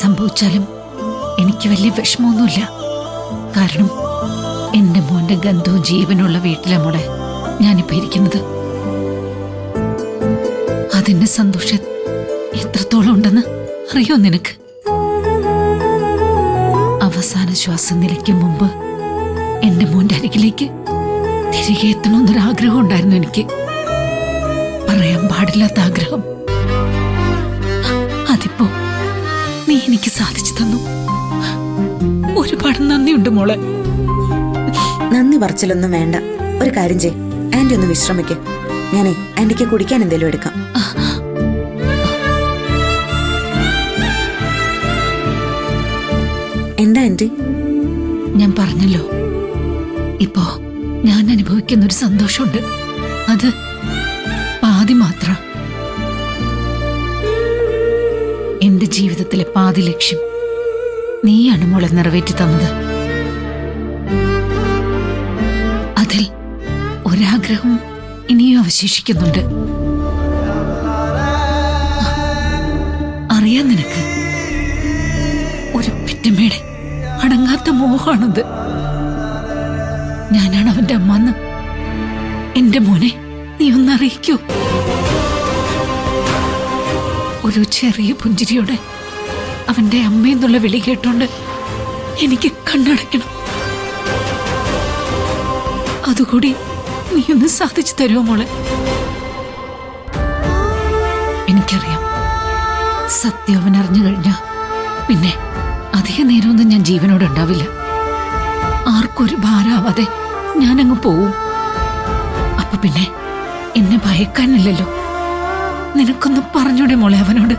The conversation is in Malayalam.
സംഭവിച്ചാലും എനിക്ക് വലിയ വിഷമമൊന്നുമില്ല. കാരണം എന്റെ മോന്റെ ഗന്ധവും ജീവനുള്ള വീട്ടിലെ മോളെ ഞാനിപ്പോ ഇരിക്കുന്നത്. അതിന്റെ സന്തോഷം എത്രത്തോളം ഉണ്ടെന്ന് അറിയോ നിനക്ക്? അവസാന ശ്വാസം നിലയ്ക്കും മുമ്പ് എന്റെ മോന്റെ അരികിലേക്ക് തിരികെ എത്തണമെന്നൊരാഗ്രഹം ഉണ്ടായിരുന്നു എനിക്ക്. പറയാൻ പാടില്ലാത്ത ആഗ്രഹം. അതിപ്പോ നീ എനിക്ക് സാധിച്ചു തന്നു. ഒരുപാട് നന്ദിയുണ്ട് മോളെ. നന്ദി പറച്ചിലൊന്നും വേണ്ട. ഒരു കാര്യം ചെയ്, ആന്റി ഒന്ന് വിശ്രമിക്ക്. ഞാനേ ആന്റിക്ക് കുടിക്കാൻ എന്തേലും എടുക്കാം. എന്താ ആന്റി? ഞാൻ പറഞ്ഞല്ലോ, ഇപ്പോ ഞാൻ അനുഭവിക്കുന്ന ഒരു സന്തോഷമുണ്ട്. അത് പാതി മാത്രം. എന്റെ ജീവിതത്തിലെ പാതി ലക്ഷ്യം നീയാണ് മോളെ നിറവേറ്റി തന്നത്. അതിൽ ഒരാഗ്രഹം ഇനിയും അവശേഷിക്കുന്നുണ്ട്. അറിയാൻ നിനക്ക്, ഒരു പെറ്റമ്മയുടെ അടങ്ങാത്ത മോഹമാണത്. ഞാനാണ് അവന്റെ അമ്മന്ന് എന്റെ മോനെ നീ ഒന്നറിയിക്കൂ. ഒരു ചെറിയ പുഞ്ചിരിയോടെ അവന്റെ അമ്മയെന്നുള്ള വിളി കേട്ടോണ്ട് എനിക്ക് കണ്ണടയ്ക്കണം. അതുകൂടി നീ ഒന്ന് സാധിച്ചു തരുമോ മോളെ? എനിക്കറിയാം, സത്യം അവൻ അറിഞ്ഞു കഴിഞ്ഞാ പിന്നെ അധിക നേരമൊന്നും ഞാൻ ജീവനോടെ ഉണ്ടാവില്ല. ആർക്കൊരു ഭാരമാവാതെ ഞാനങ്ങ് പോവും. അപ്പൊ പിന്നെ എന്നെ ഭയക്കാനില്ലല്ലോ. നിനക്കൊന്ന് പറഞ്ഞൂടെ മോളെ അവനോട്?